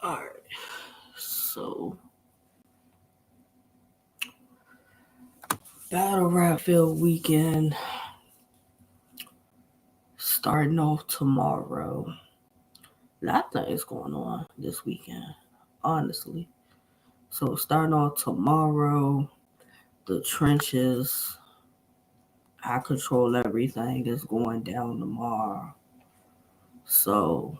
Alright, so Battle Rap Field weekend starting off tomorrow. A lot of things going on this weekend, honestly. So starting off tomorrow, the trenches, I control everything is going down tomorrow. So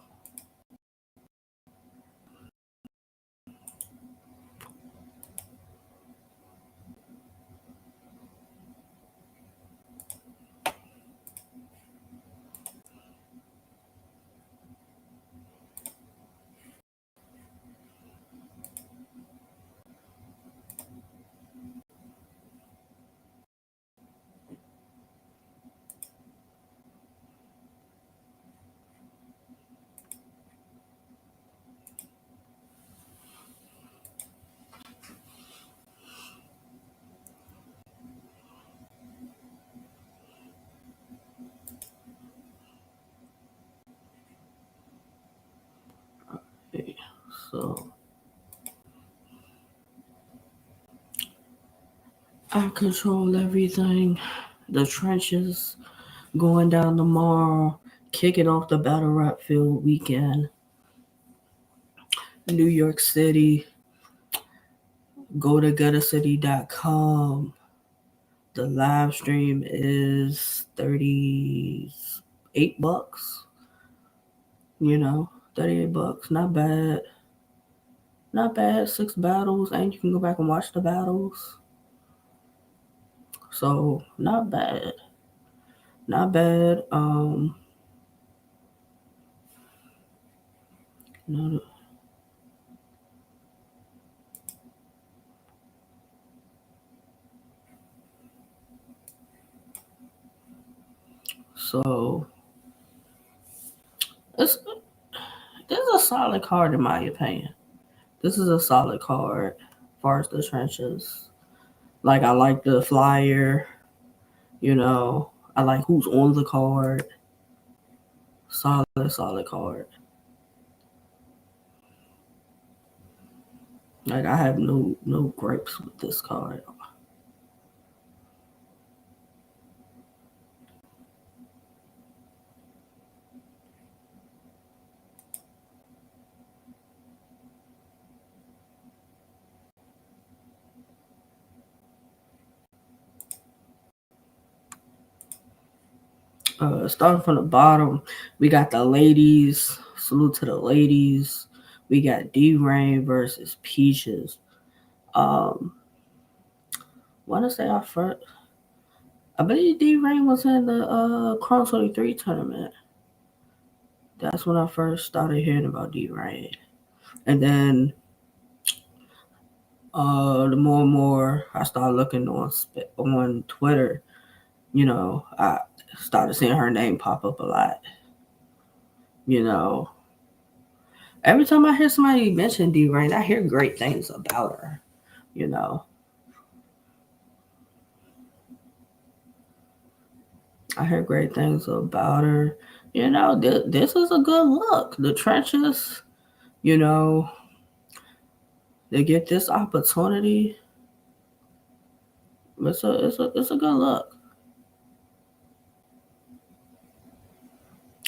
so I control everything. The trenches going down tomorrow, kicking off the Battle Rap Field weekend. New York City, go to guttercity.com. The live stream is $38. You know, $38. Not bad. Not bad. 6 battles, and you can go back and watch the battles. So not bad. Not bad. No, so it's this is a solid card in my opinion. This is a solid card as far as the trenches. Like I like the flyer, you know. I like who's on the card. Solid card. Like I have no gripes with this card. Starting from the bottom, we got the ladies. Salute to the ladies. We got D Rain versus Peaches. Um, want to say I first, I believe D Rain was in the Chrome 23 tournament. That's when I first started hearing about D Rain, and then the more and more I started looking on Twitter, I started seeing her name pop up a lot. You know, every time I hear somebody mention D Rain, I hear great things about her. You know, I hear great things about her. This is a good look. The trenches, you know, they get this opportunity. It's a good look.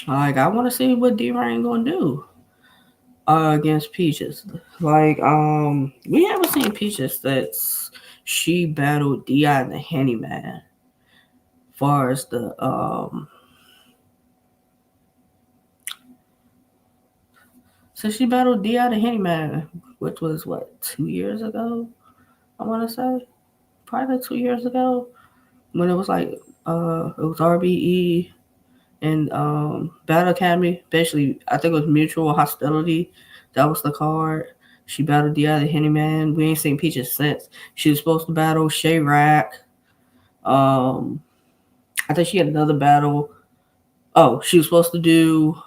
Like I want to see what D Rain gonna do against Peaches. Like we haven't seen Peaches since she battled Di and the Handyman. Far as the since she battled Di the Handyman, which was what 2 years ago, I want to say, probably 2 years ago, when it was like it was RBE and Battle Academy. Basically, I think it was Mutual Hostility. That was the card. She battled the other Handyman. We ain't seen Peaches since. She was supposed to battle Shay Rack. Um, I think she had another battle. Oh, she was supposed to do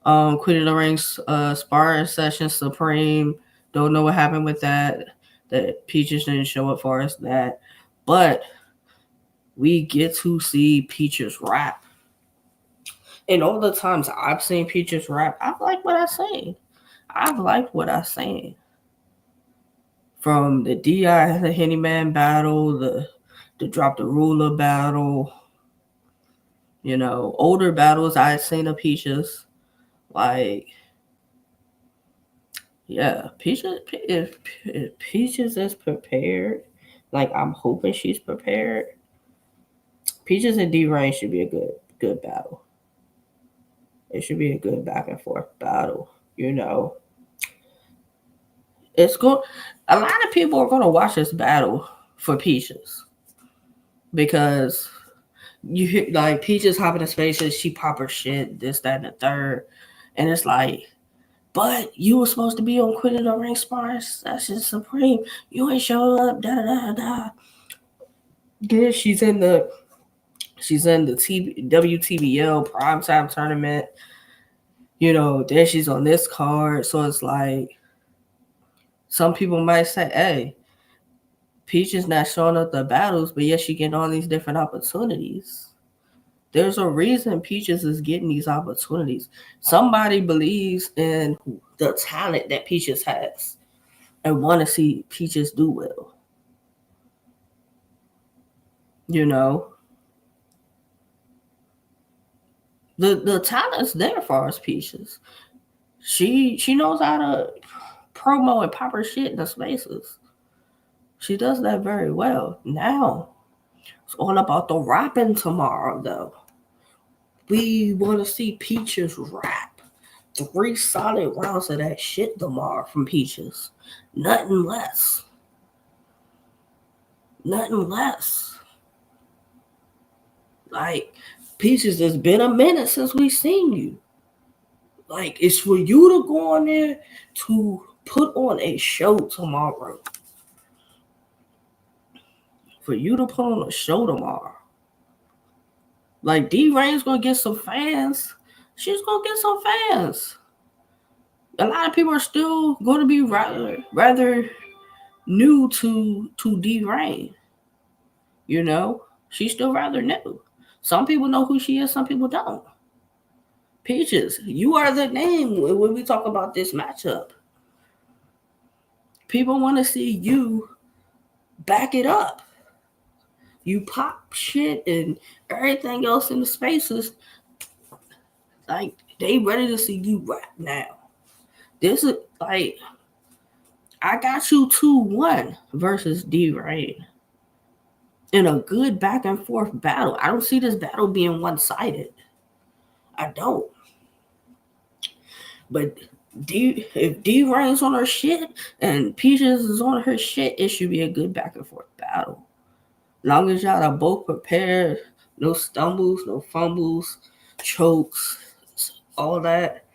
Queen of the Rings sparring session Supreme. Don't know what happened with that. That Peaches didn't show up for us that. But we get to see Peaches rap. And all the times I've seen Peaches rap, I like what I seen. I've liked what I've seen. From the DI the Handyman battle, the drop the ruler battle, older battles I've seen of Peaches. Like, yeah, Peaches, if Peaches is prepared, like I'm hoping she's prepared, Peaches and D-Rain should be a good battle. It should be a good back and forth battle. It's going. A lot of people are going to watch this battle for Peaches because you hear like Peaches hopping in spaces, she pop her shit, this, that, and the third, and it's like, but you were supposed to be on Quitting the Ring Spar Session Supreme. You ain't showing up. Da da da da. Then she's in the WTBL primetime tournament. Then she's on this card, so it's like some people might say, "Hey, Peach is not showing up the battles, but yet she getting all these different opportunities." There's a reason Peaches is getting these opportunities. Somebody believes in the talent that Peaches has and want to see Peaches do well. The talent's there for us Peaches. She knows how to promo and pop her shit in the spaces. She does that very well. Now it's all about the rapping tomorrow, though. We want to see Peaches rap 3 solid rounds of that shit tomorrow from Peaches. Nothing less. Nothing less. Like, Peaches, it's been a minute since we seen you. Like, it's for you to go on there to put on a show tomorrow. For you to put on a show tomorrow. Like, D-Rain's gonna get some fans. She's gonna get some fans. A lot of people are still going to be rather new to D-Rain. She's still rather new. Some people know who she is, some people don't. Peaches, you are the name when we talk about this matchup. People want to see you back it up. You pop shit and everything else in the spaces. Like, they ready to see you rap now. This is like, I got you 2-1 versus D-Rain in a good back and forth battle. I don't see this battle being one-sided. I don't. But if D-Rain's on her shit and Peaches is on her shit, it should be a good back and forth battle. Long as y'all are both prepared, no stumbles, no fumbles, chokes, all that.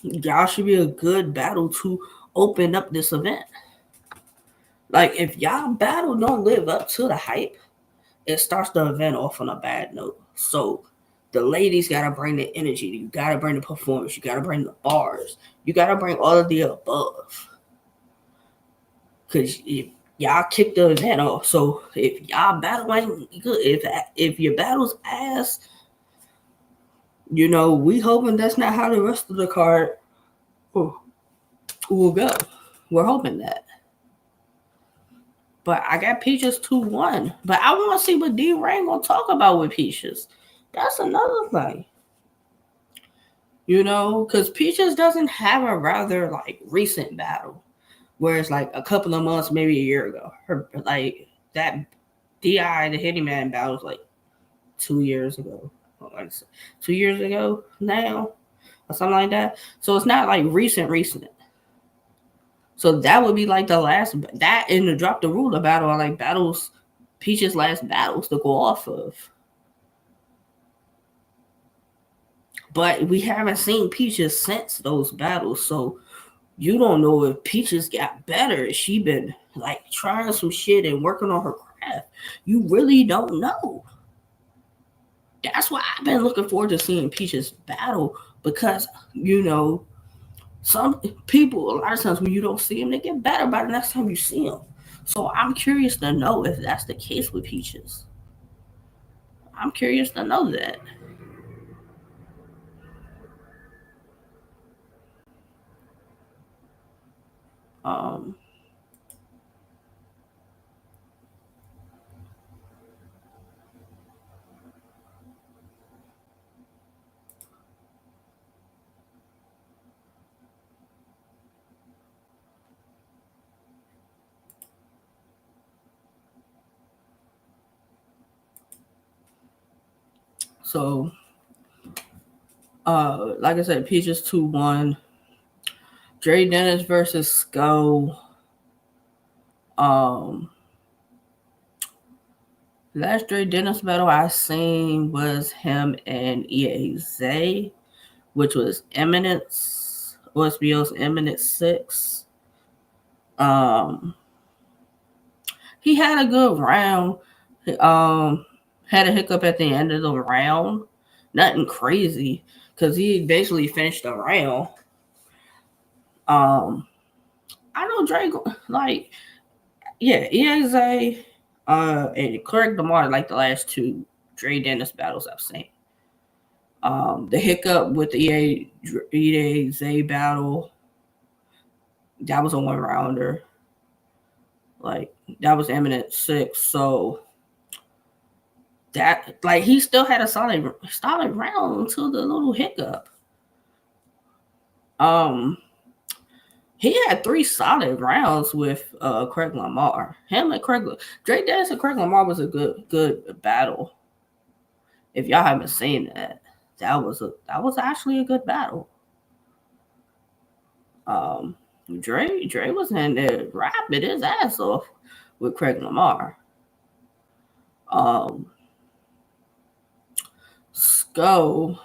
Y'all should be a good battle to open up this event. Like, if y'all battle don't live up to the hype, it starts the event off on a bad note. So the ladies gotta bring the energy, you gotta bring the performance, you gotta bring the bars, you gotta bring all of the above. Cause y'all kick the event off. So if y'all battle ain't good, if your battle's ass, we hoping that's not how the rest of the card will go. We're hoping that. But I got Peaches 2-1. But I want to see what D-Rain gonna talk about with Peaches. That's another thing. Because Peaches doesn't have a rather like recent battle where it's like a couple of months, maybe a year ago. Her like that DI the Handyman battle was like 2 years ago. 2 years ago now, or something like that. So it's not like recent. So that would be like the last that in the drop the ruler battle are like battles, Peach's last battles to go off of. But we haven't seen Peaches since those battles, so you don't know if Peaches got better. She been like trying some shit and working on her craft. You really don't know. That's why I've been looking forward to seeing Peaches battle because some people a lot of times when you don't see them, they get better by the next time you see them. So I'm curious to know if that's the case with Peaches. I'm curious to know that. Um, so like I said, Peaches 2-1. Dre Dennis versus Skull. Um, last Dre Dennis battle I seen was him and EAZ, which was Eminence, OSBO's Eminence 6. He had a good round. Had a hiccup at the end of the round. Nothing crazy, because he basically finished the round. I know Drake, like, yeah, EAZ, and Craig Lamar, like the last two Dre Dennis battles I've seen. The hiccup with the EAZ battle, that was a 1-rounder. Like, that was Eminent 6, so that, like, he still had a solid round until the little hiccup. He had 3 solid rounds with Craig Lamar. Him and Drake Dennis and Craig Lamar was a good battle. If y'all haven't seen that, that was actually a good battle. Dre was in there rapping his ass off with Craig Lamar. Skull,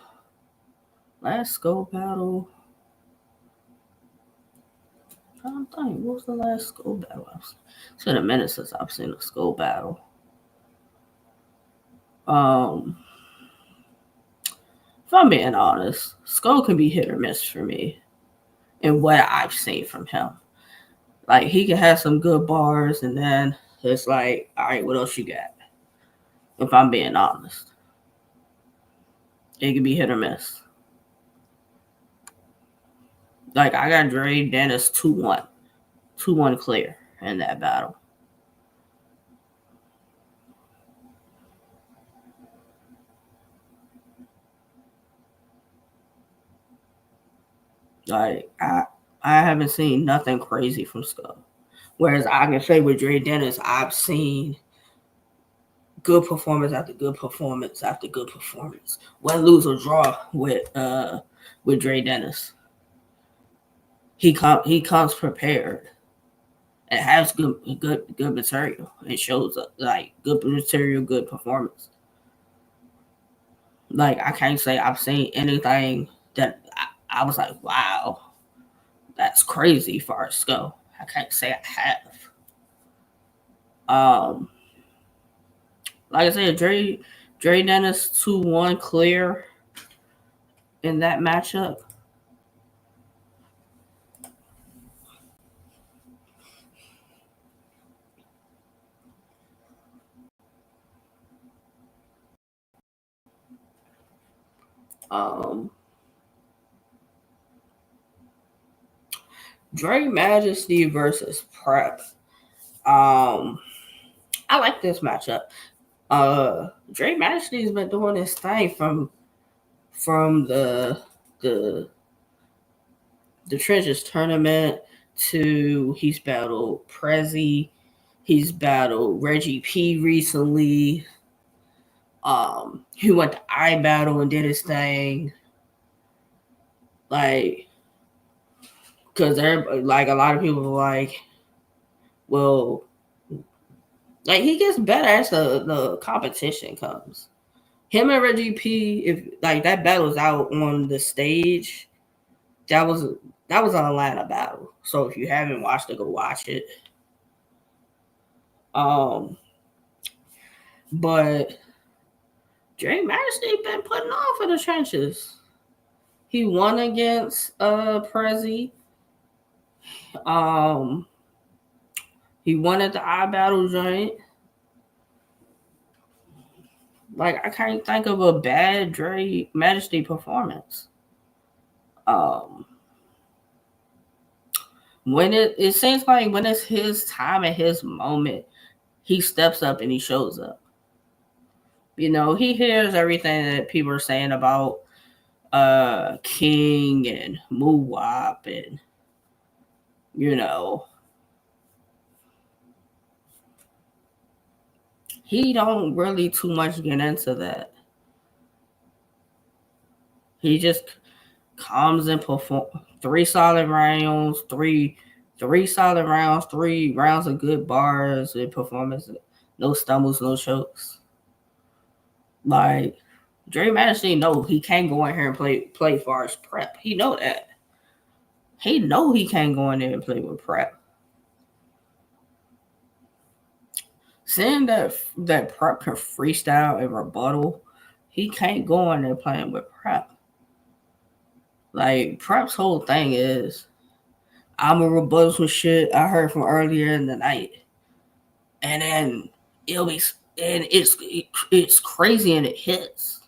last Skull battle. I don't think, what was the last Skull battle? It's been a minute since I've seen a Skull battle. If I'm being honest, Skull can be hit or miss for me in what I've seen from him. Like, he can have some good bars, and then it's like, all right, what else you got? If I'm being honest, it can be hit or miss. Like, I got Dre Dennis 2-1. 2-1 clear in that battle. Like, I haven't seen nothing crazy from Skull. Whereas I can say with Dre Dennis, I've seen good performance after good performance after good performance. Win, lose, or draw with Dre Dennis. He comes prepared and has good material. It shows like good material, good performance. Like, I can't say I've seen anything that I was like, wow, that's crazy for our Skull. I can't say I have. Like I said, Dre Dennis 2-1 clear in that matchup. Dre Majesty versus Prep. I like this matchup. Dre Majesty's been doing this thing from the Trenches tournament to he's battled Prezi, he's battled Reggie P recently. He went to iBattle and did his thing. Like, because like a lot of people were like, well, like, he gets better as the competition comes. Him and Reggie P, if like that battle's out on the stage, that was an Atlanta battle. So if you haven't watched it, go watch it. But Dre Majesty been putting on for the Trenches. He won against Prezi. He won at the iBattle joint. Like, I can't think of a bad Dre Majesty performance. When it seems like when it's his time and his moment, he steps up and he shows up. You know, he hears everything that people are saying about King and Muwap and you know he don't really too much get into that. He just comes and perform three solid rounds, three solid rounds, 3 rounds of good bars and performance, no stumbles, no chokes. Like Dre Majesty know he can't go in here and play far as prep. He know that. He know he can't go in there and play with prep. Seeing that prep can freestyle and rebuttal, he can't go in there playing with prep. Like prep's whole thing is I'm a rebuttal some shit I heard from earlier in the night, and then it'll be and it's crazy and it hits.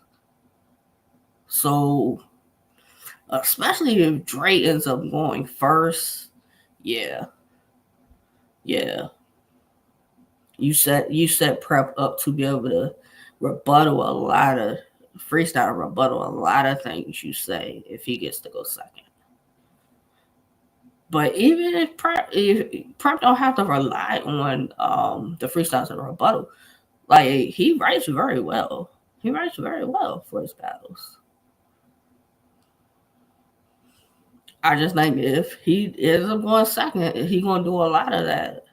So especially if Dre ends up going first, yeah, yeah. You set prep up to be able to rebuttal a lot of freestyle rebuttal a lot of things you say if he gets to go second. But even if prep don't have to rely on the freestyles and rebuttal, like he writes very well. He writes very well for his battles. I just think if he ends up going second, he gonna do a lot of that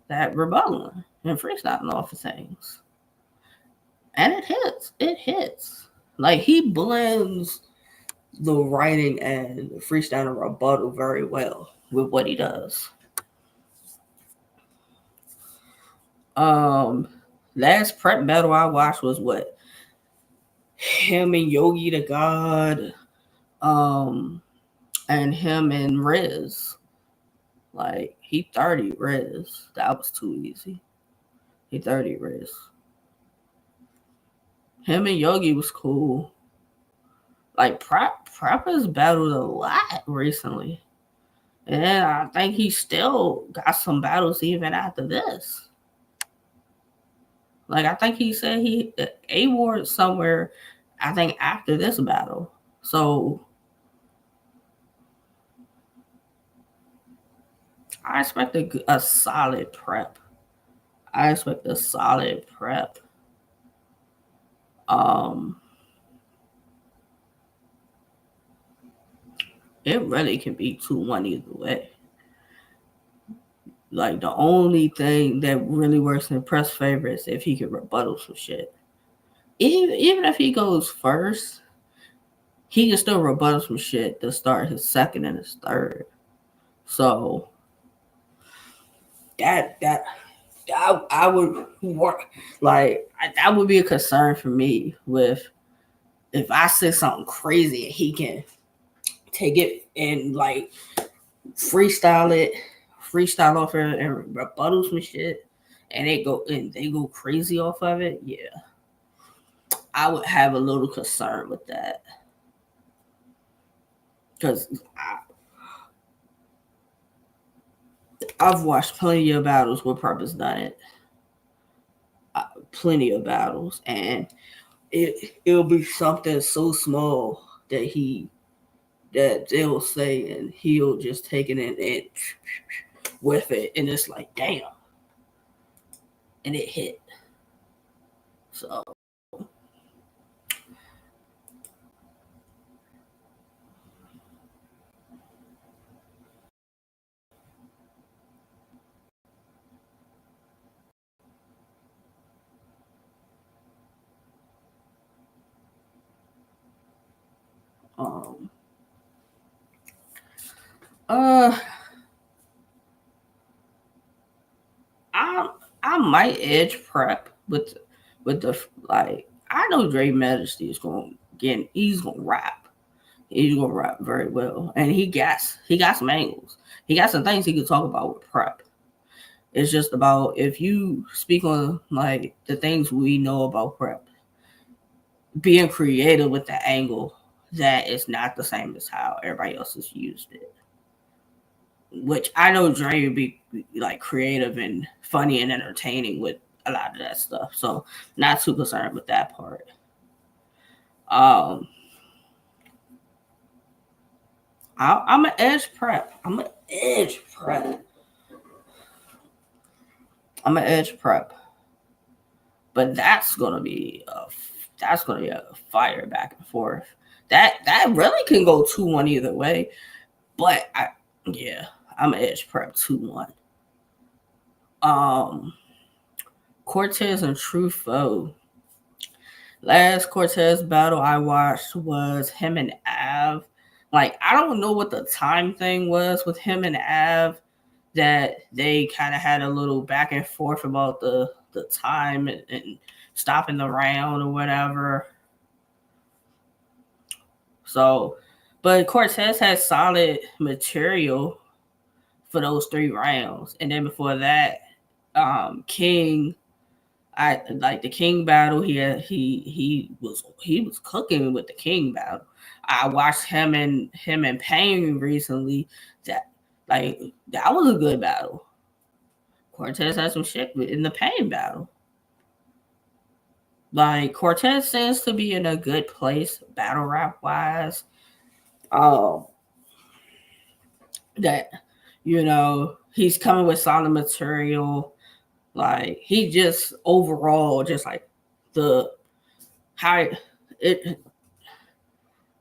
rebuttaling and freestyling off of things. And it hits. It hits. Like he blends the writing and freestyle and rebuttal very well with what he does. Um, last prep battle I watched was what him and Yogi the God, um, and him and Riz. Like he 30 Riz. That was too easy. He 30 Riz. Him and Yogi was cool. Like prep has battled a lot recently. And I think he still got some battles even after this. Like I think he said he award somewhere. I think after this battle. So I expect a solid prep. I expect a solid prep. Um, it really can be 2-1 either way. Like the only thing that really works in press favor is if he can rebuttal some shit. Even if he goes first, he can still rebuttal some shit to start his second and his third. So that I would work like that would be a concern for me with if I say something crazy and he can take it and like freestyle it, freestyle off it and rebuttal some shit, and they go crazy off of it. Yeah, I would have a little concern with that because I've watched plenty of battles where Purpose done it, plenty of battles, and it'll be something so small that they'll say and he'll just take it and with it, and it's like damn, and it hit. So um uh I I might edge prep with the like I know Dre Majesty is gonna get he's gonna rap. He's gonna rap very well, and he got some angles. He got some things he can talk about with prep. It's just about if you speak on like the things we know about prep, being creative with the angle that is not the same as how everybody else has used it. which I know Dre would be like creative and funny and entertaining with a lot of that stuff. So not too concerned with that part. Um, I'm an edge prep. I'm an edge prep. I'm an edge prep. But that's gonna be a fire back and forth. That really can go 2-1 either way. But yeah, I'm an edge prep 2-1. Um, Cortez and Truffaut. Last Cortez battle I watched was him and Av. Like, I don't know what the time thing was with him and Av, that they kind of had a little back and forth about the time and stopping the round or whatever. So, but Cortez had solid material for those 3 rounds, and then before that, King, I like the King battle. He was cooking with the King battle. I watched him and Payne recently. That like that was a good battle. Cortez had some shit in the Payne battle. Like, Cortez seems to be in a good place battle rap wise. Um, that he's coming with solid material. Like, he just overall just like the how it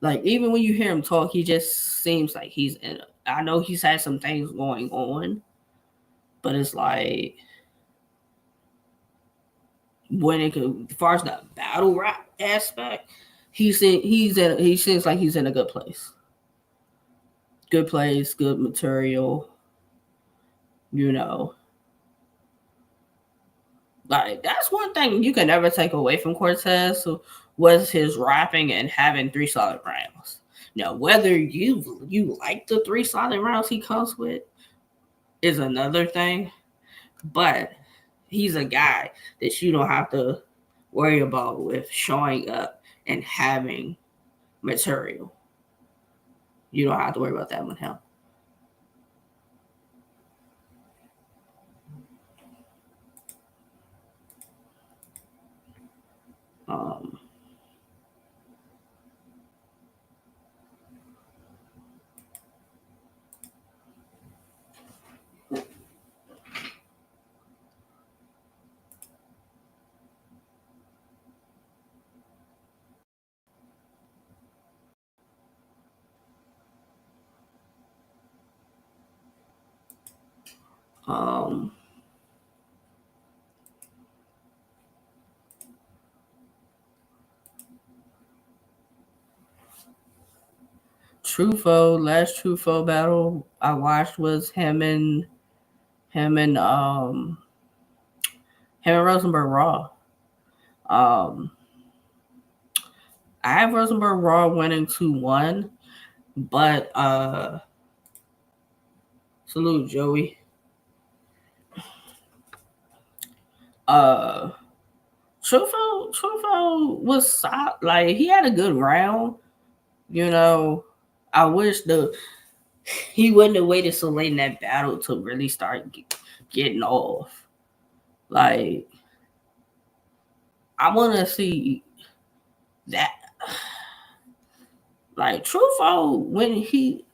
like, even when you hear him talk, he just seems like he's in. I know he's had some things going on, but it's like when it could, as far as the battle rap aspect, he seems like he's in a good place. Good place, good material. You know, like, that's one thing you can never take away from Cortez was his rapping and having 3 solid rounds. Now, whether you like the 3 solid rounds he comes with is another thing, but he's a guy that you don't have to worry about with showing up and having material. You don't have to worry about that with him. Um, um, last Truffaut battle I watched was him and um him and Rosenberg Raw. Um, I have Rosenberg Raw winning 2-1, but salute Joey. Uh, Truffaut was solid. Like, he had a good round. You know, I wish he wouldn't have waited so late in that battle to really start getting off. Like, I want to see that. Like, Truffaut, when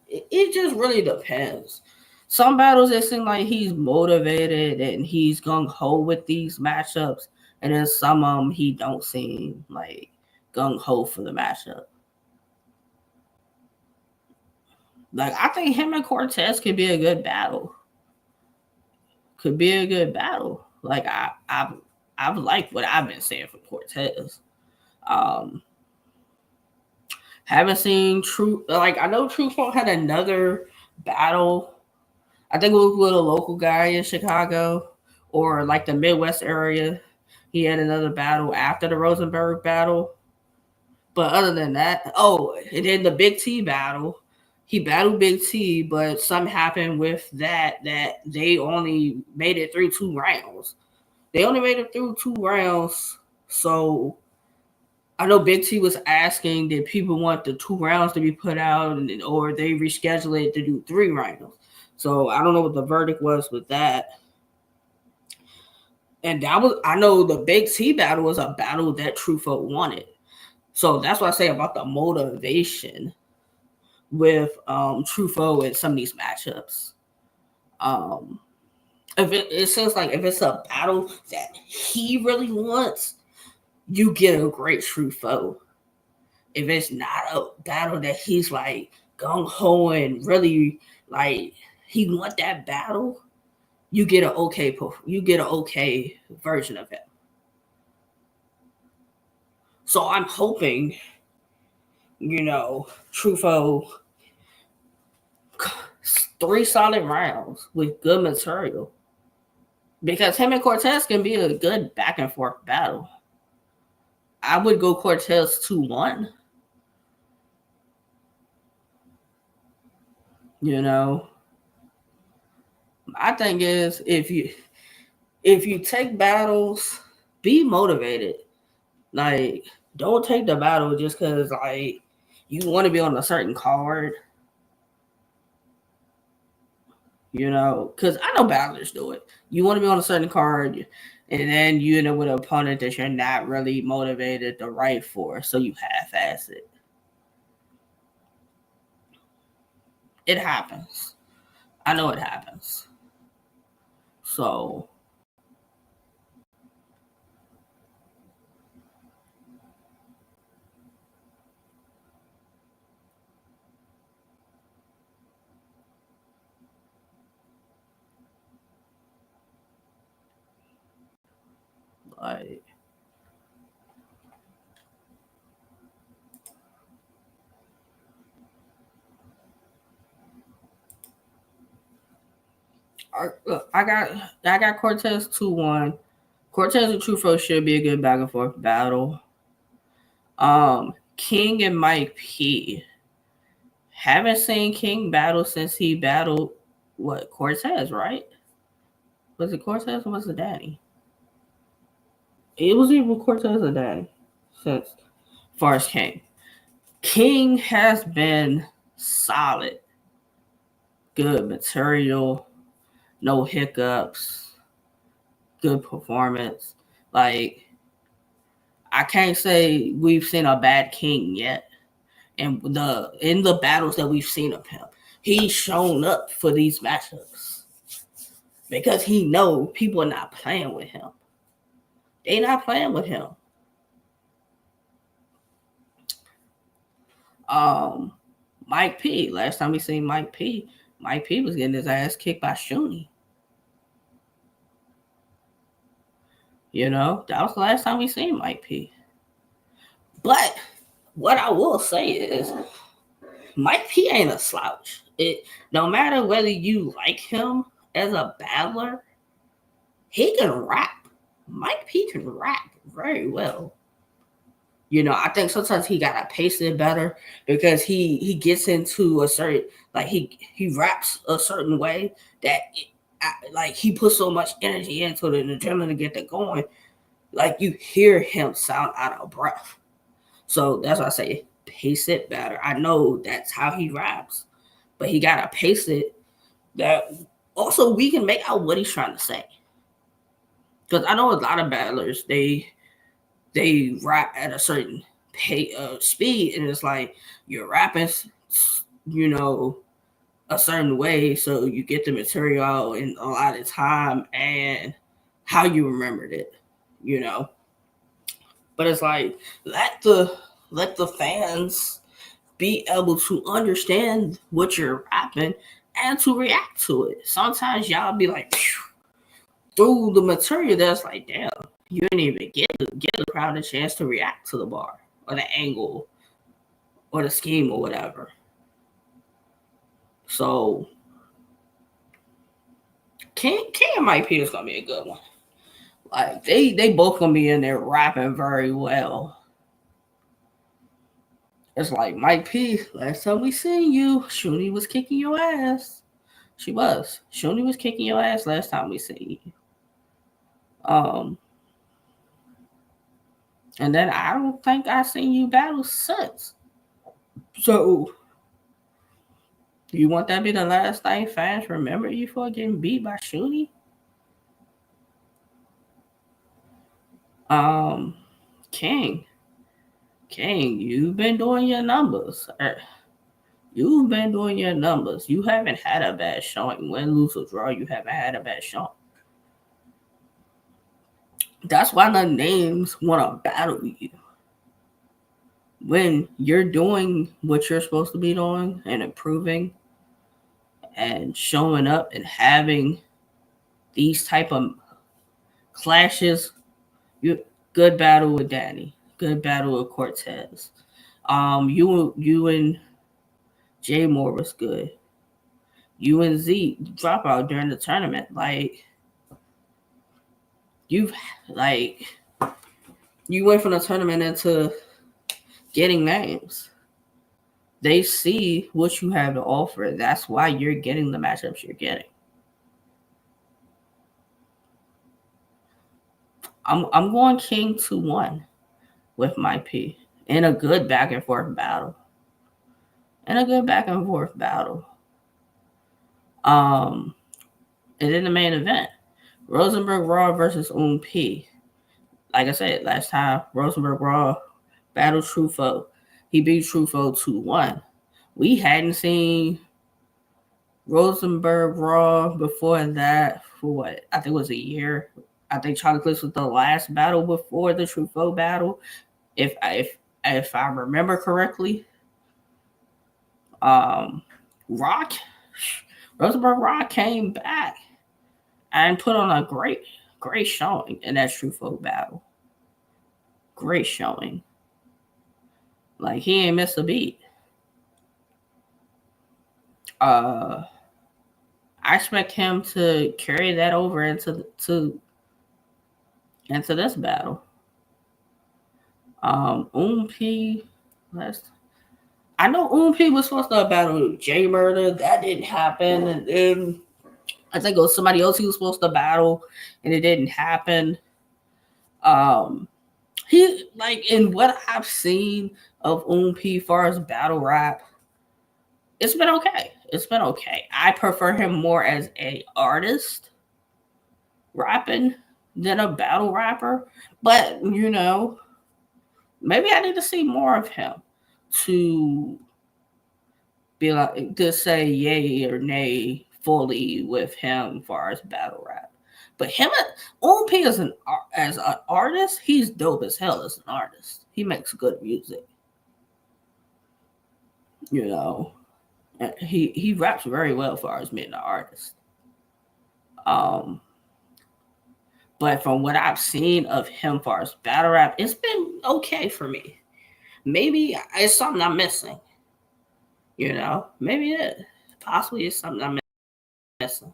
it just really depends. Some battles it seems like he's motivated and he's gung ho with these matchups, and then some of them he don't seem like gung ho for the matchup. Like, I think him and Cortez could be a good battle. Could be a good battle. Like, I've liked what I've been saying from Cortez. Um, haven't seen True. Like, I know Truffaut had another battle. I think it was with a local guy in Chicago or like the Midwest area. He had another battle after the Rosenberg battle. But other than that, and then the Big T battle, he battled Big T, but something happened with that they only made it through 2 rounds. They only made it through 2 rounds. So I know Big T was asking, did people want the 2 rounds to be put out, or they reschedule it to do 3 rounds? So I don't know what the verdict was with that. And that was, I know the Big T battle was a battle that Truffaut wanted. So that's what I say about the motivation with Truffaut in some of these matchups. Um, if it seems like if it's a battle that he really wants, you get a great Truffaut. If it's not a battle that he's like gung ho and really like he want that battle, you get an okay version of it. So I'm hoping, Truffaut 3 solid rounds with good material. Because him and Cortez can be a good back and forth battle. I would go Cortez 2-1. My thing is if you take battles, be motivated. Like, don't take the battle just because like you want to be on a certain card. Because I know battlers do it. You want to be on a certain card, and then you end up with an opponent that you're not really motivated to write for, so you half-ass it. It happens. I know it happens. So, like, I got Cortez 2-1. Cortez and Truffaut should be a good back and forth battle. King and Mike P. Haven't seen King battle since he battled Cortez, right? Was it Cortez or was it Danny? It was either Cortez or Danny since far as King. King has been solid, good material, no hiccups, good performance. Like, I can't say we've seen a bad King yet. And in the battles that we've seen of him, he's shown up for these matchups because he know people are not playing with him. They not playing with him. Mike P. Last time we seen Mike P. Mike P. was getting his ass kicked by Shuni. That was the last time we seen Mike P. But what I will say is, Mike P ain't a slouch. No matter whether you like him as a battler, he can rap. Mike P can rap very well. I think sometimes he gotta pace it better because he gets into a certain, like, he raps a certain way that like he puts so much energy into it and adrenaline to get it going. Like, you hear him sound out of breath. So that's why I say pace it better. I know that's how he raps, but he gotta pace it that also we can make out what he's trying to say. Because I know a lot of battlers, they rap at a certain speed, and it's like you're rapping, a certain way, so you get the material out in a lot of time and how you remembered it, But it's like let the fans be able to understand what you're rapping and to react to it. Sometimes y'all be like through the material that's like, damn, you didn't even give the crowd a chance to react to the bar or the angle or the scheme or whatever. So King and Mike P is gonna be a good one. Like, they both gonna be in there rapping very well. It's like, Mike P, last time we seen you, Shuni was kicking your ass. She was. Shuni was kicking your ass last time we seen you. And then I don't think I seen you battle since. So You want that to be the last thing fans remember you for, getting beat by Shooty? Um, King, King, you've been doing your numbers. You've been doing your numbers. You haven't had a bad showing. Win, lose, or draw, you haven't had a bad showing. That's why the names want to battle you. When you're doing what you're supposed to be doing and improving and showing up and having these type of clashes, you good battle with Danny, good battle with Cortez. You and Jay Moore was good. You and Z drop out during the tournament. You've like you went from the tournament into getting names. They see what you have to offer. That's why you're getting the matchups you're getting. I'm going King 2-1 with my P in a good back and forth battle. In a good back and forth battle. Um, and in the main event, Rosenberg Raw versus P. Like I said last time, Rosenberg Raw battled Truffaut. He beat Truffaut 2-1. We hadn't seen Rosenberg Raw before that for what? I think it was a year. I think Charlie Clips was the last battle before the Truffaut battle, if I remember correctly. Rock Rosenberg Rock came back and put on a great showing in that Truffaut battle. Great showing. Like, he ain't missed a beat. I expect him to carry that over into this battle. P, I know P was supposed to battle J Murder. That didn't happen, and then I think it was somebody else he was supposed to battle, and it didn't happen. He, like, in what I've seen of P far as battle rap, it's been okay. It's been okay. I prefer him more as a artist rapping than a battle rapper, but maybe I need to see more of him to be like, to say yay or nay fully with him as far as battle rap. But him, P as an artist, he's dope as hell as an artist. He makes good music. He raps very well as far as being an artist. But from what I've seen of him as far as battle rap, it's been okay for me. Maybe it's something I'm missing. Maybe it possibly is something I'm missing.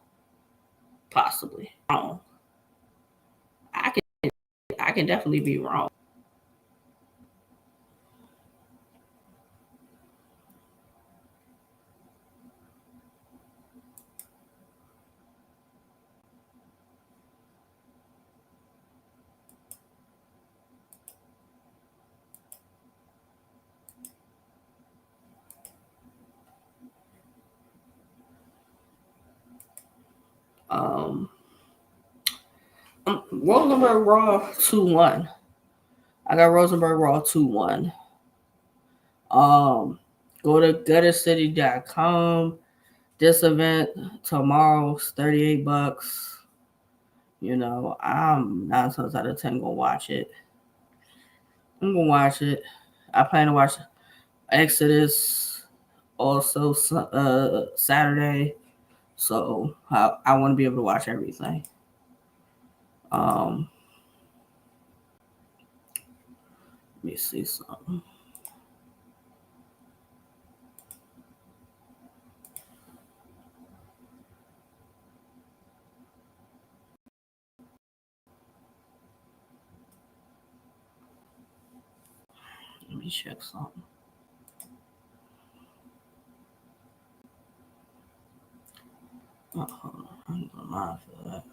Possibly wrong. I can definitely be wrong. Rosenberg Raw 2-1. I got Rosenberg Raw 2-1. Go to guttercity.com. This event tomorrow's $38. I'm 9 times out of 10 gonna watch it. I'm gonna watch it. I plan to watch Exodus also Saturday. So I want to be able to watch everything. Let me see something. Let me check something. Oh, hold on. I'm gonna lie for that.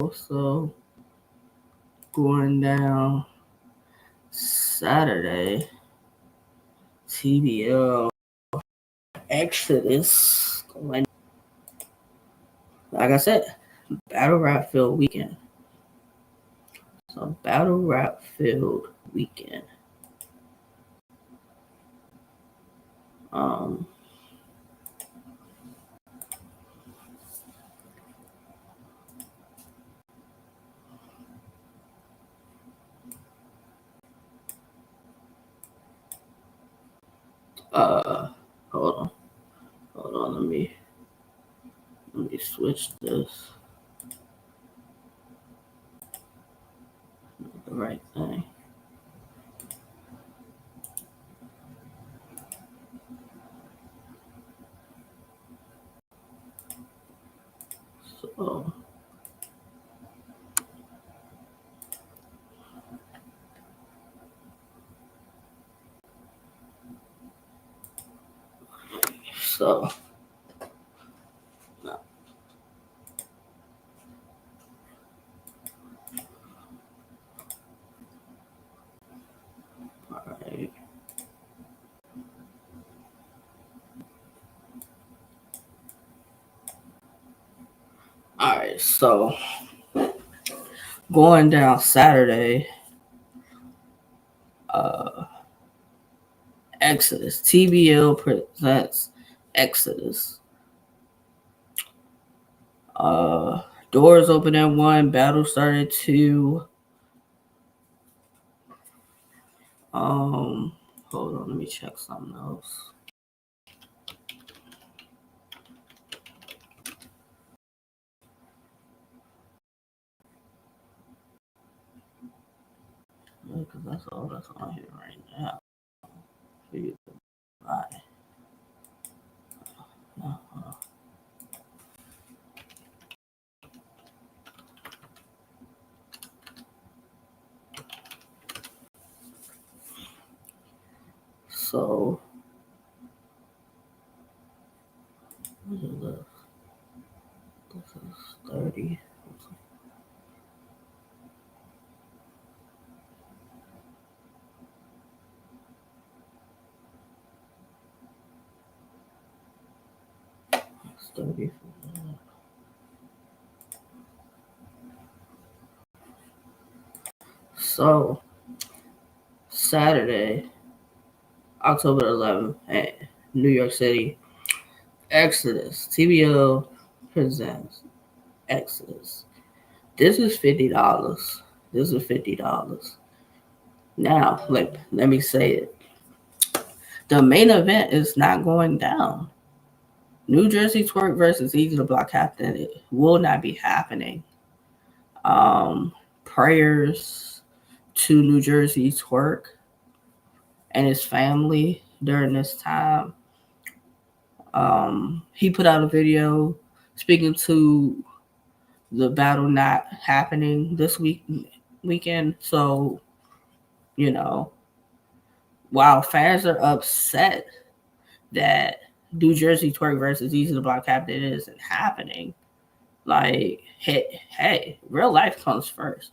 also going down Saturday, TBL Exodus. Like I said, battle rap filled weekend. So battle rap filled weekend. Um, hold on, let me switch this. The right thing. So So, no. Alright. Alright, so going down Saturday, Exodus. TBL presents Exodus. Doors open at 1, battle started at 2. Hold on, let me check something else. Because that's all that's on here right now. Right. No, So, what is this? This is 30. It's 30. So, Saturday, October 11th, at New York City, Exodus. TBL presents Exodus. This is $50. This is $50. Now, let me say it. The main event is not going down. New Jersey Twerk versus Easy the Block Captain. It will not be happening. Prayers to New Jersey Twerk and his family during this time. He put out a video speaking to the battle not happening this weekend. So, you know, while fans are upset that New Jersey Twerk versus Easy the Block Captain isn't happening, like, hey, real life comes first.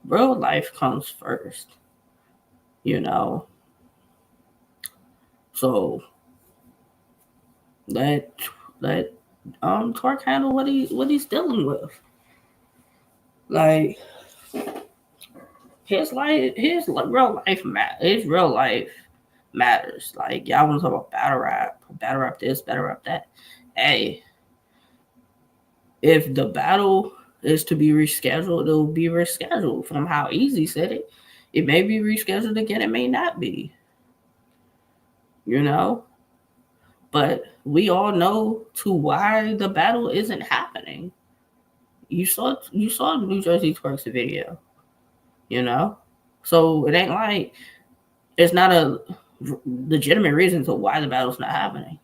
Real life comes first. You know. So let Twerk handle what he's dealing with. Like his real life matters. Like y'all want to talk about battle rap this, battle rap that. Hey, if the battle is to be rescheduled, it'll be rescheduled. From how Easy said it, it may be rescheduled again. It may not be. You know, but we all know to why the battle isn't happening. You saw New Jersey Twerk's video. You know, so it ain't like it's not a legitimate reason to why the battle's not happening.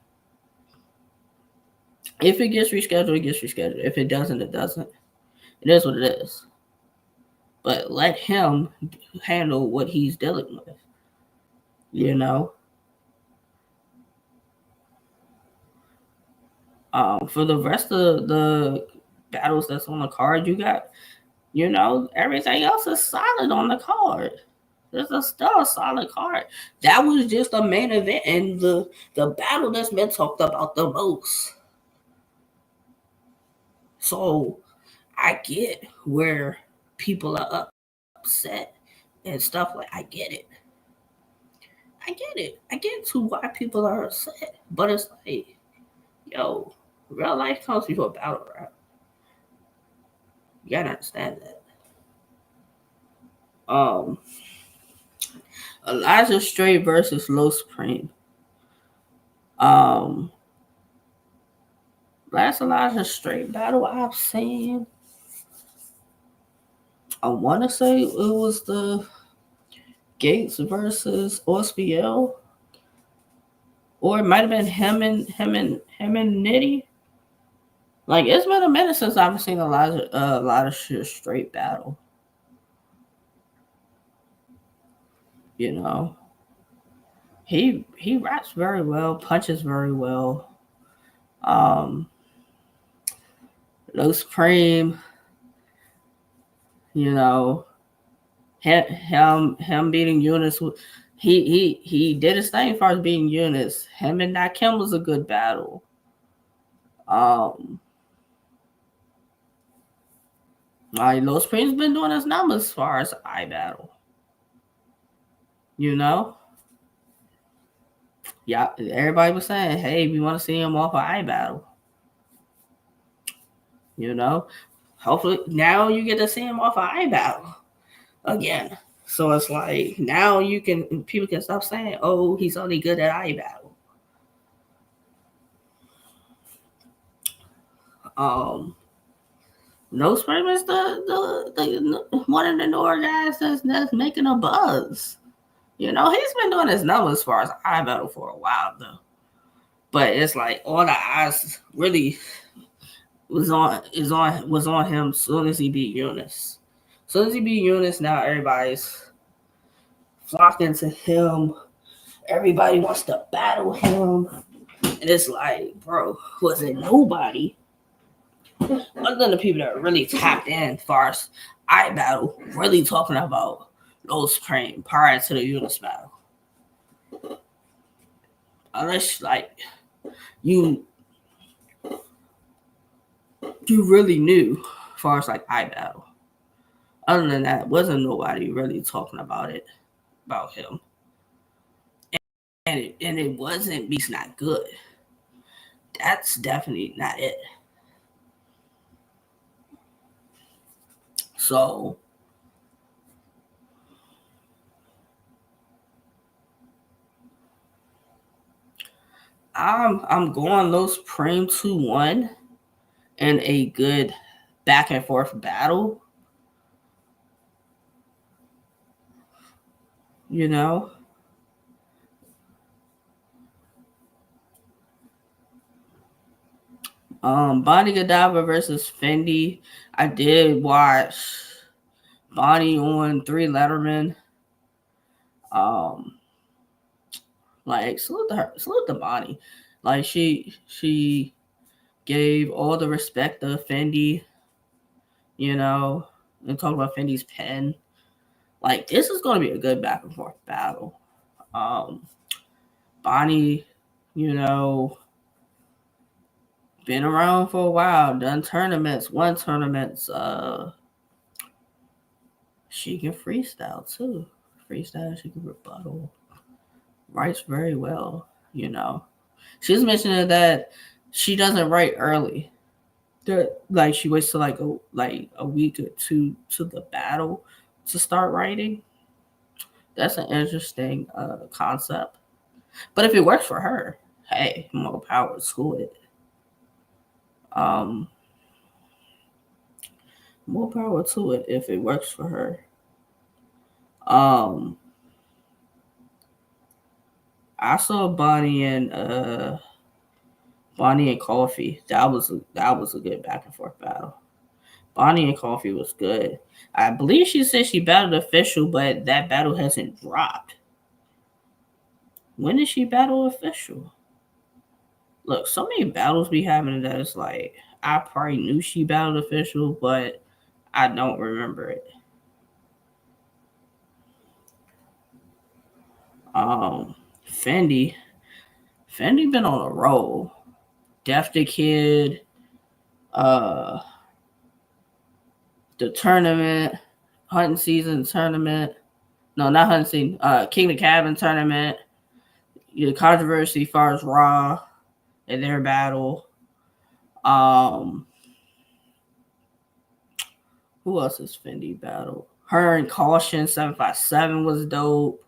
If it gets rescheduled, it gets rescheduled. If it doesn't, it doesn't. It is what it is. But let him handle what he's dealing with. You know. For the rest of the battles that's on the card. You got, everything else is solid on the card. Still a solid card. That was just a main event and the battle that's been talked about the most. So I get where people are upset and stuff like. I get it. I get it. I get to why people are upset, but it's like, yo, real life comes before battle rap. You gotta understand that. Um, Elijah Strait versus Los Supreme. Um, Last Elijah Strait battle I've seen, I want to say it was the Gates versus OSBL, or it might have been him and Nitty. Like, it's been a minute since I've seen Elijah Strait battle. You know, he raps very well, punches very well. Low Supreme, you know, him beating Eunice. He did his thing as far as beating Eunice. Him and Nakim was a good battle. Low Supreme's been doing his numbers as far as I battle. You know, yeah, everybody was saying, hey, we want to see him off of I battle. You know, hopefully now you get to see him off of I battle again. So it's like now people can stop saying, oh, he's only good at I battle. No Supreme is the one of the newer guys that's making a buzz. You know, he's been doing his numbers as far as I battle for a while though. But it's like all the eyes really was on him as soon as he beat Eunice. As soon as he beat Eunice, now everybody's flocking to him. Everybody wants to battle him. And it's like, bro, was it nobody other than the people that are really tapped in as far as I battle, really talking about Low Supreme prior to the Eunice battle? Unless like you really knew as far as like I battle. Other than that, wasn't nobody really talking about him. And it wasn't because he's not good. That's definitely not it. So I'm going Low Supreme 2-1 in a good back and forth battle. You know, Bonnie Godiva versus Fendi. I did watch Bonnie on 3 Letterman. Like salute to Bonnie. Like she gave all the respect to Fendi, you know, and talk about Fendi's pen. Like, this is gonna be a good back and forth battle. Bonnie, you know, been around for a while, done tournaments, won tournaments. She can freestyle too. Freestyle, she can rebuttal. Writes very well, you know. She's mentioning that she doesn't write early. Like she waits till like a week or two to the battle to start writing. That's an interesting concept. But if it works for her, hey, more power to it. More power to it if it works for her. I saw Bonnie and Coffee. That was a good back and forth battle. Bonnie and Coffee was good. I believe she said she battled Official, but that battle hasn't dropped. When did she battle Official? Look, so many battles be happening that it's like I probably knew she battled official, but I don't remember it. Um, Fendi, Fendi been on a roll. Def the Kid, uh, the tournament, hunting season tournament. No, not hunting season. King of Cabin tournament. The controversy as far as Raw and their battle. Um, who else is Fendi battle? Her and Caution 757 was dope.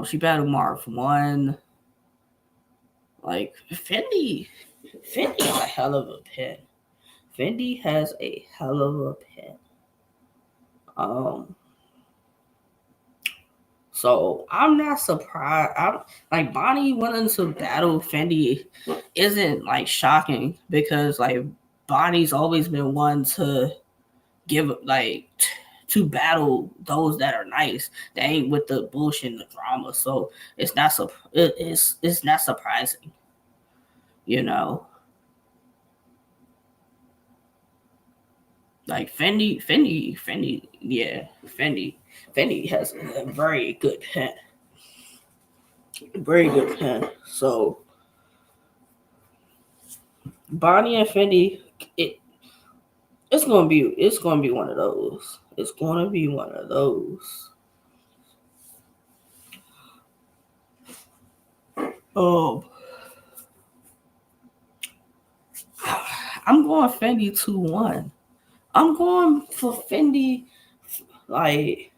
She battled Marv 1. Like Fendi has a hell of a pen. Fendi has a hell of a pen. So I'm not surprised. I'm like Bonnie went into battle Fendi isn't like shocking because like Bonnie's always been one to give like to battle those that are nice. They ain't with the bullshit and the drama. So it's not surprising, you know. Like Fendi, yeah, Fendi has a very good pen, very good pen. So Bonnie and Fendi, it's gonna be one of those. It's gonna be one of those. Oh, I'm going Fendi 2-1. I'm going for Fendi. Like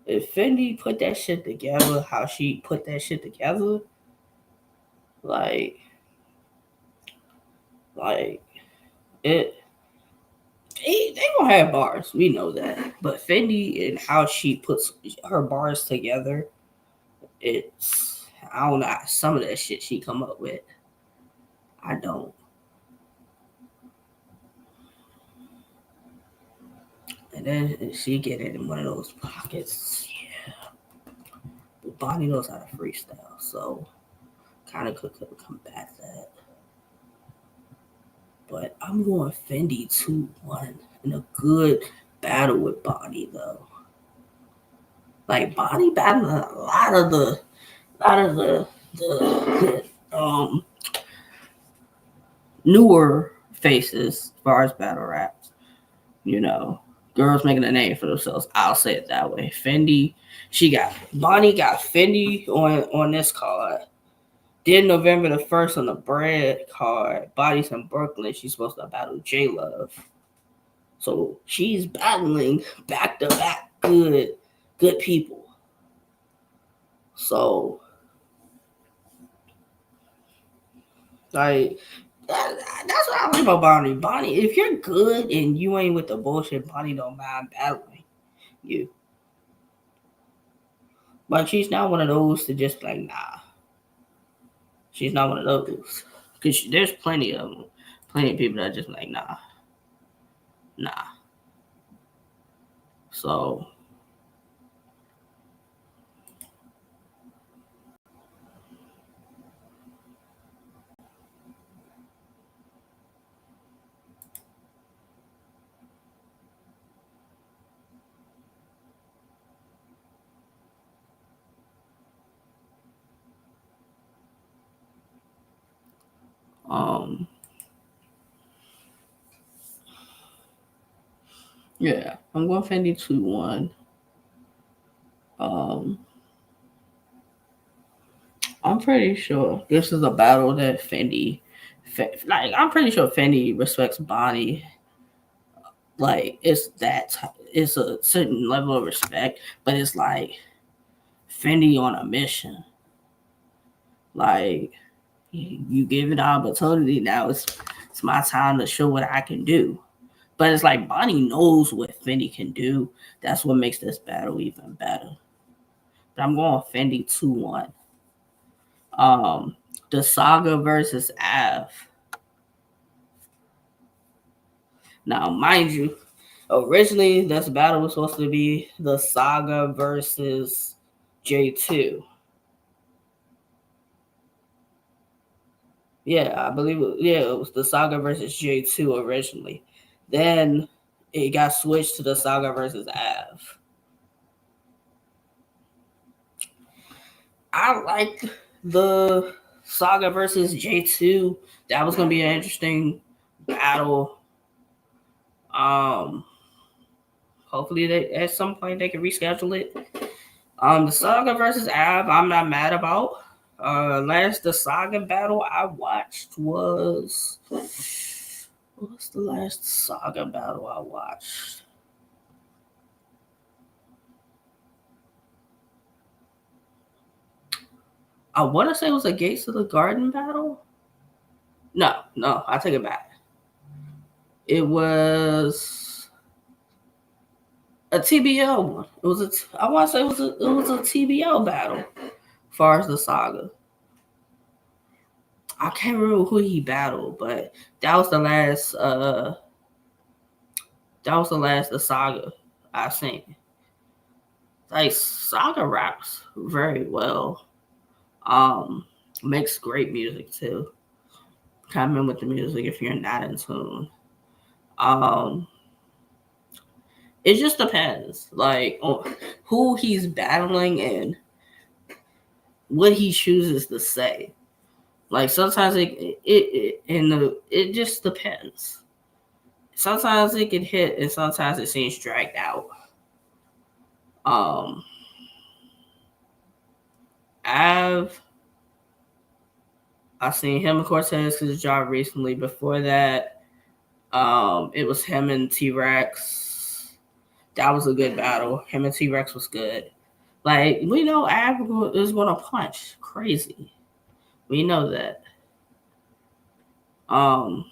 if Fendi put that shit together, how she put that shit together, like like it. They gonna have bars, we know that. But Fendi and how she puts her bars together, it's I don't know some of that shit she come up with. I don't. And then she get it in one of those pockets. Yeah. But Bonnie knows how to freestyle, so kind of could combat that. But I'm going Fendi 2-1 in a good battle with Bonnie though. Like Bonnie battling a lot of the newer faces as far as battle raps. You know, girls making a name for themselves. I'll say it that way. Fendi, Bonnie got Fendi on this card. Then November the 1st on the Bread card, Bodies in Brooklyn, she's supposed to battle J Love. So she's battling back to back good people. So like that's what I like about Bonnie. Bonnie, if you're good and you ain't with the bullshit, Bonnie don't mind battling you. But she's not one of those to just like, nah. She's not one of those. Because there's plenty of them. Plenty of people that are just like, nah. So, yeah. I'm going Fendi 2-1. Um, I'm pretty sure this is a battle that like, I'm pretty sure Fendi respects Bonnie. Like, it's a certain level of respect, but it's like Fendi on a mission. Like, you give it opportunity now. It's my time to show what I can do. But it's like Bonnie knows what Fendi can do. That's what makes this battle even better. But I'm going Fendi 2-1. The Saga versus Av. Now, mind you, originally this battle was supposed to be the Saga versus J2. Yeah, I believe it was the Saga versus J2 originally. Then it got switched to the Saga versus Av. I like the Saga versus J2. That was gonna be an interesting battle. Um, hopefully they at some point they can reschedule it. The Saga versus Av, I'm not mad about. The Saga battle I watched was what's the last Saga battle I watched? I want to say it was a Gates of the Garden battle. No, I take it back. It was a TBL one. I want to say it was a TBL battle. As far as the Saga, I can't remember who he battled, but that was the last. That was the last the Saga I've seen. Like Saga raps very well. Um, Makes great music too. Comment with the music if you're not in tune. Um, it just depends, like on who he's battling and what he chooses to say. Like sometimes it just depends. Sometimes it can hit, and sometimes it seems dragged out. Um, I've seen him and Cortez his job recently. Before that, it was him and T Rex. That was a good battle. Him and T Rex was good. Like we know Av is gonna punch crazy. We know that. Um,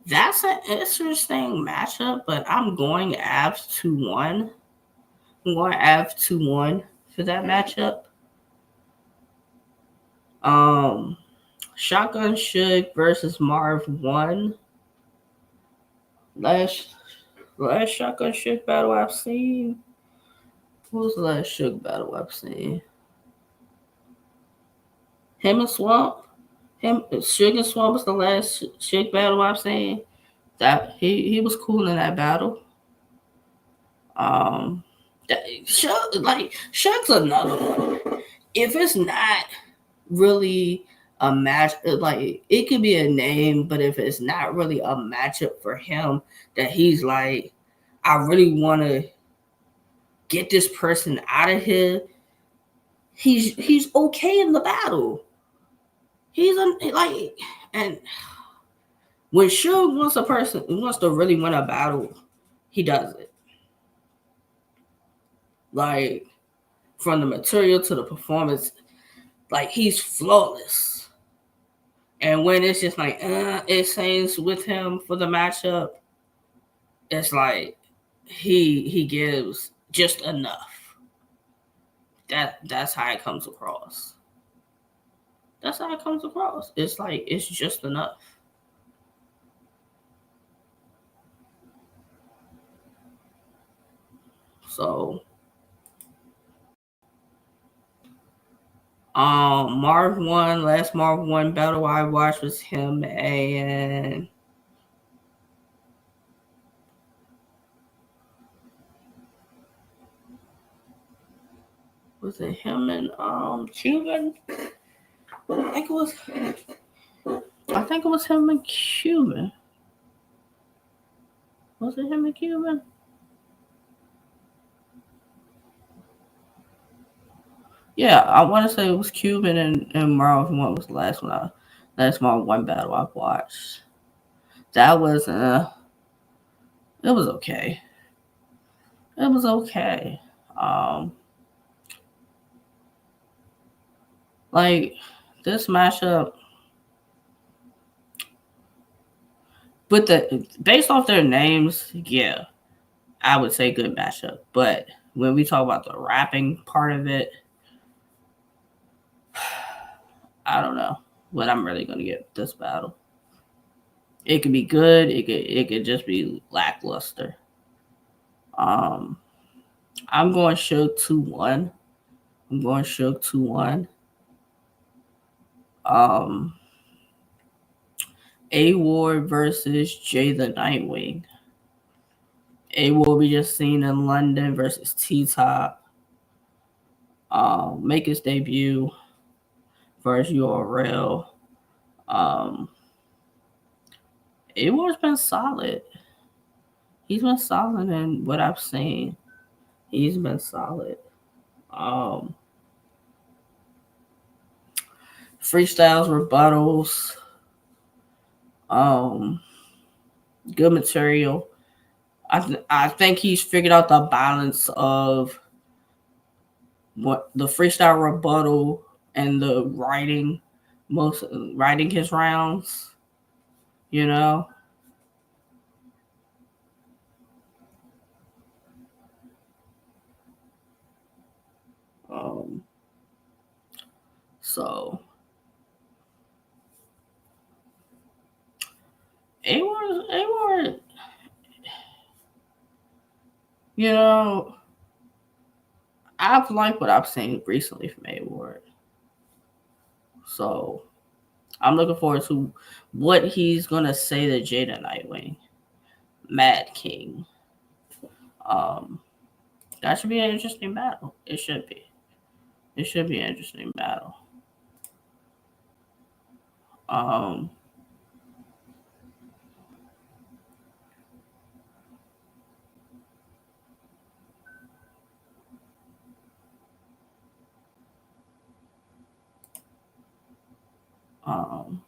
that's an interesting matchup, but I'm going Av 2-1. I'm going Av 2-1 for that matchup. Um, Shotgun Suge versus Marv 1. Last Shotgun Suge battle I've seen. What was the last Suge battle I've seen? Him and Swamp. Suge and Swamp was the last Suge battle I've seen. That he was cool in that battle. Um, Suge's another one. If it's not really a match, like it could be a name, but if it's not really a matchup for him, that he's like, I really want to get this person out of here. He's okay in the battle. Like, and when Suge wants to really win a battle, he does it. Like from the material to the performance, like he's flawless. And when it's just like it seems with him for the matchup, it's like he gives just enough. That's how it comes across. That's how it comes across. It's like it's just enough. So Marv 1, last Marv 1 battle I watched was him and was it him and Cuban? I think it was him and Cuban. Was it him and Cuban? Yeah, I want to say it was Cuban and Marv 1 was the last Marv 1 battle I watched. That was it was okay. It was okay. Um, like this matchup, but based off their names, yeah, I would say good matchup. But when we talk about the rapping part of it, I don't know what I'm really gonna get this battle. It could be good. It could just be lackluster. Um, I'm going Suge 2-1. I'm going Suge 2-1. Um, A Ward versus Jay the Nightwing. A Ward we just seen in London versus T Top. Make his debut versus URL. Um, A Ward's been solid. He's been solid in what I've seen. He's been solid. Um, Freestyles, rebuttals, um, good material. I think he's figured out the balance of what the freestyle rebuttal and the writing his rounds. You know, um, so A Ward, you know, I've liked what I've seen recently from A Ward. So I'm looking forward to what he's gonna say to Jada Nightwing, Mad King. Um, that should be an interesting battle. It should be. It should be an interesting battle. Um, um,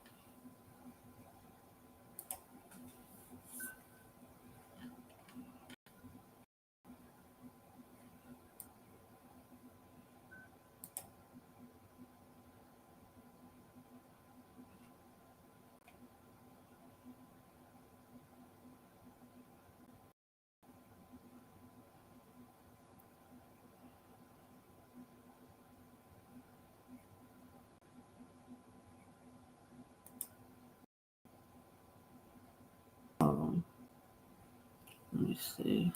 um, let me see.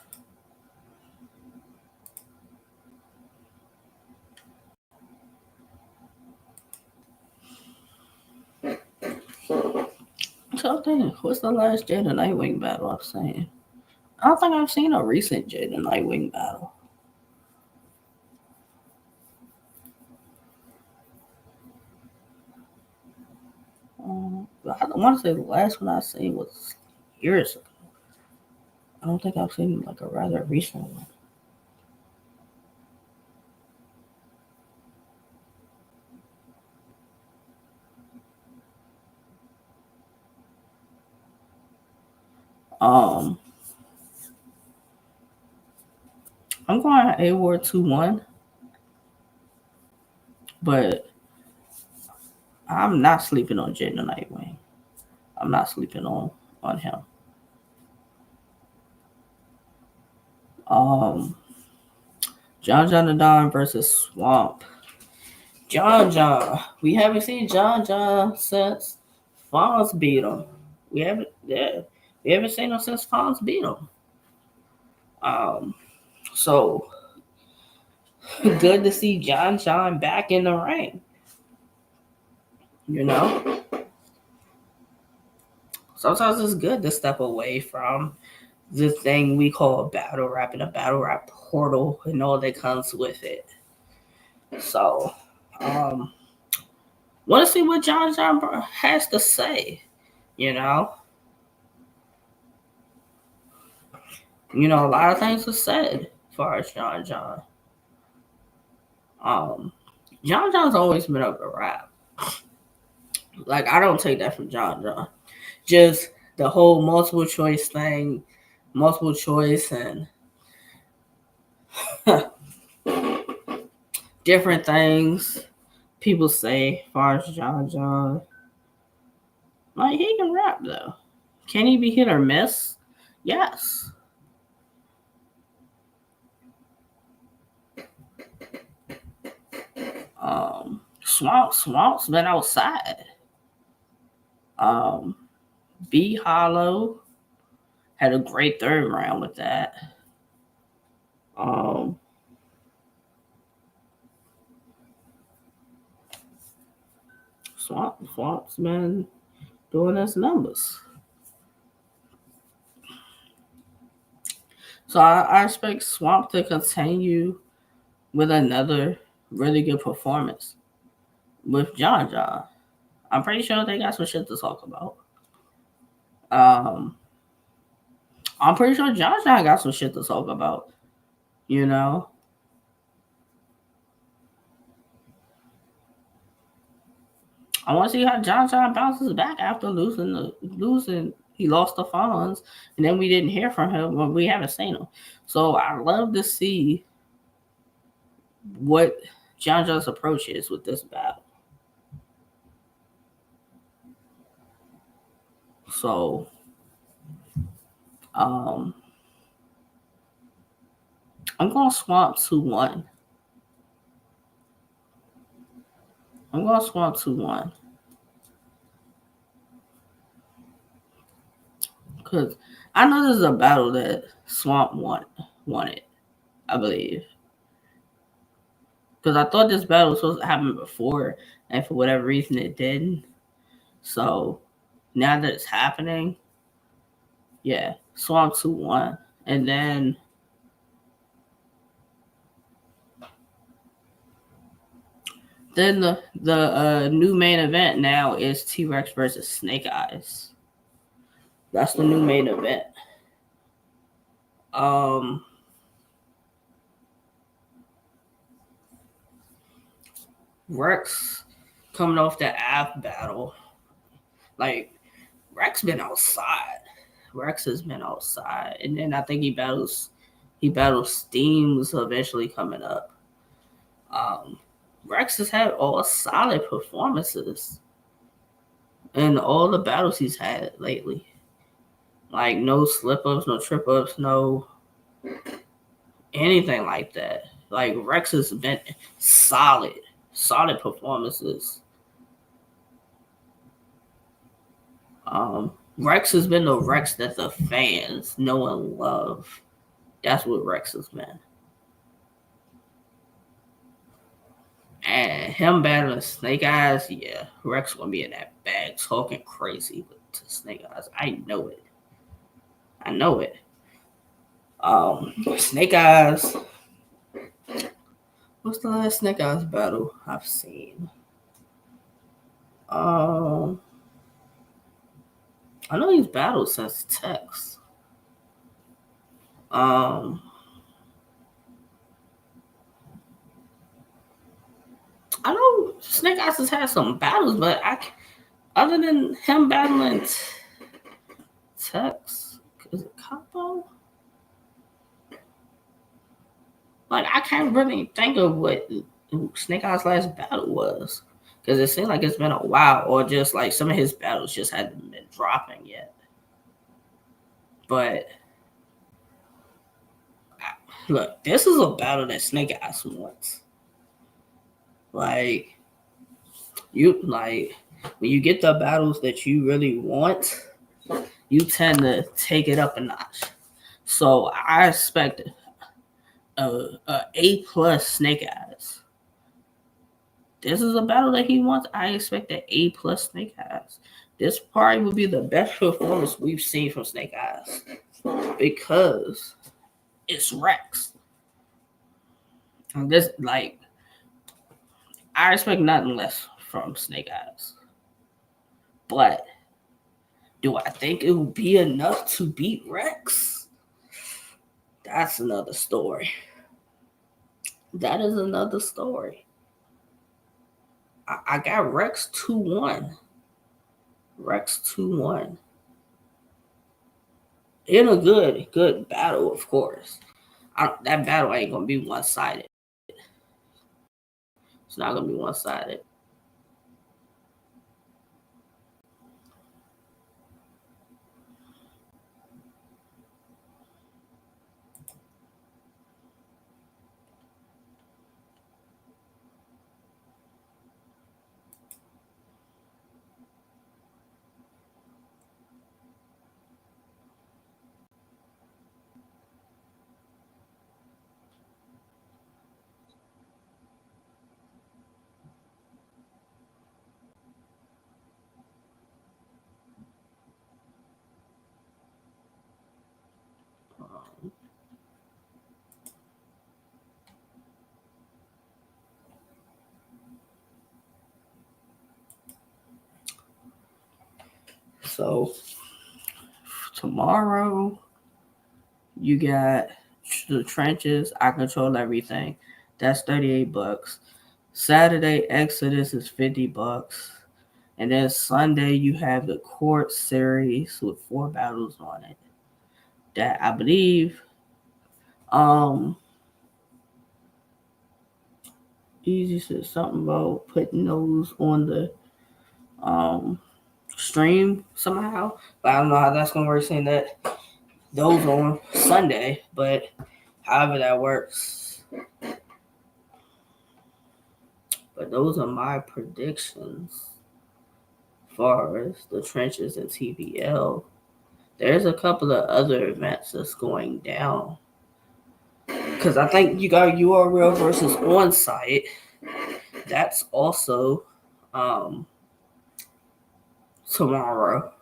So I'm thinking, what's the last Jada Nightwing battle I've seen? I don't think I've seen a recent Jada Nightwing battle. I want to say the last one I seen was years ago. I don't think I've seen like a rather recent one. Um, I'm going A Ward 2-1, but I'm not sleeping on Jada Nightwing. I'm not sleeping on him. Um, John John the Don versus Swamp. John John. We haven't seen John John since Fonz beat him. We haven't yeah, we haven't seen him since Fonz beat him. Um, so good to see John John back in the ring. You know, sometimes it's good to step away from the thing we call battle rap and a battle rap portal and all that comes with it. So, um, want to see what John John has to say. You know, a lot of things were said as far as John John. Um, John John's always been able to rap. Like I don't take that from John John. Just the whole multiple choice thing, multiple choice and different things people say as far as John John. Like he can rap though. Can he be hit or miss? Yes. Swamp's been outside. Um, B Hollow had a great third round with that. Um, Swamp's been doing its numbers. So I expect Swamp to continue with another really good performance with John John. I'm pretty sure they got some shit to talk about. Um, I'm pretty sure John John got some shit to talk about. You know, I want to see how John John bounces back after losing. He lost the funds, and then we didn't hear from him. Well, we haven't seen him. So I love to see what John John's approach is with this battle. So, um, I'm going to Swamp 2-1. I'm going to Swamp 2-1. Because I know this is a battle that Swamp wanted, I believe. Because I thought this battle was supposed to happen before, and for whatever reason it didn't. So now that it's happening, yeah, Swamp 2-1. And then the new main event now is T-Rex versus Snake Eyes. That's the new main event. Um, Rex coming off the Av battle, like Rex been outside. Rex has been outside, and then I think he battles Steams eventually coming up. Um, Rex has had all solid performances in all the battles he's had lately. Like no slip ups, no trip ups, no anything like that. Like Rex has been solid performances. Rex has been the Rex that the fans know and love. That's what Rex has been. And him battling Snake Eyes, yeah, Rex gonna be in that bag talking crazy with Snake Eyes. I know it. I know it. Snake Eyes. What's the last Snake Eyes battle I've seen? Um, I know he's battled since Tex. Um, I know Snake Eyes has had some battles, but other than him battling Tex, is it Capo? Like I can't really think of what Snake Eyes' last battle was, because it seems like it's been a while, or just like some of his battles just hadn't been dropping yet. But look, this is a battle that Snake Eyes wants. Like like when you get the battles that you really want, you tend to take it up a notch. So I expect a plus Snake Eyes. This is a battle that he wants. I expect an A plus Snake Eyes. This probably would be the best performance we've seen from Snake Eyes because it's Rex. And this like I expect nothing less from Snake Eyes. But do I think it will be enough to beat Rex? That's another story. That is another story. I got Rex 2-1. Rex 2-1. In a good battle, of course. That battle ain't gonna be one sided. It's not gonna be one sided. So tomorrow you got the trenches. I control everything. That's $38. Saturday Exodus is $50. And then Sunday you have the court series with 4 battles on it. That I believe Easy said something about putting those on the um stream somehow. But I don't know how that's gonna work saying that those on Sunday, but however that works. But those are my predictions as far as the trenches and TBL. There's a couple of other events that's going down. Because I think you got URL versus on site. That's also tomorrow.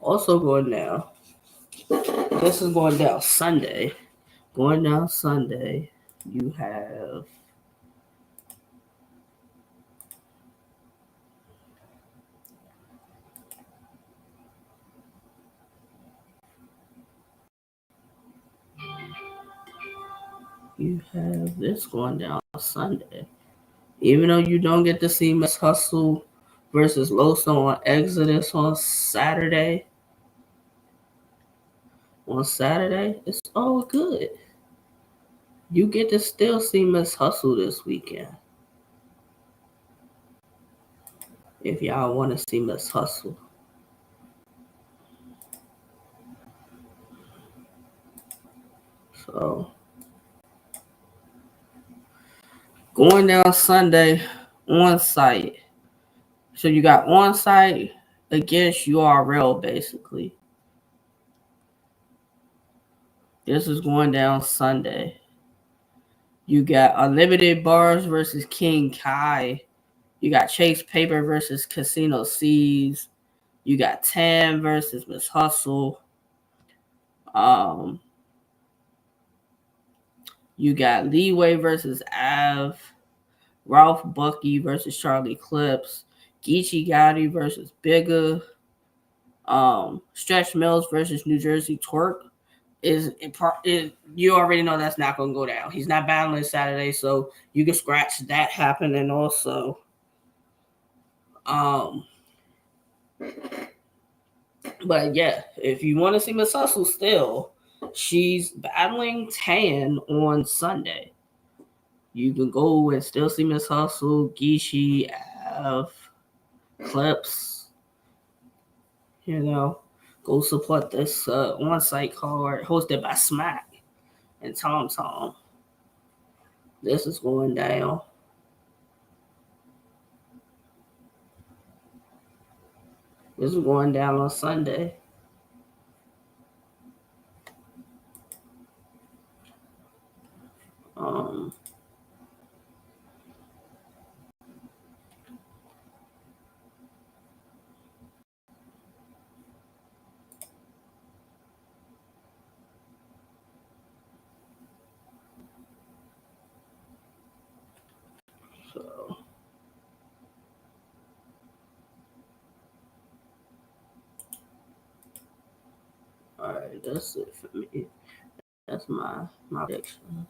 Also going down. This is going down Sunday. Going down Sunday, you have this going down Sunday. Even though you don't get to see Miss Hustle versus Loso on Exodus on Saturday, it's all good. You get to still see Miss Hustle this weekend. If y'all want to see Miss Hustle. So going down Sunday on site. So you got on site against URL basically. This is going down Sunday. You got Unlimited Bars versus King Kai. You got Chase Paper versus Casino C's. You got Tam versus Miss Hustle. You got Leeway versus Av. Ralph Bucky versus Charlie Clips. Geechee Gotti versus Bigger. Stretch Mills versus New Jersey Twerk. You already know that's not going to go down. He's not battling Saturday, so you can scratch that happening also. But yeah, if you want to see Miss Hustle still, she's battling Tan on Sunday. You can go and still see Miss Hustle, Geechee, Av, Clips. You know, go support this on-site card hosted by Smack and Tom Tom. This is going down. This is going down on Sunday. So all right, that's it for me. That's my predictions.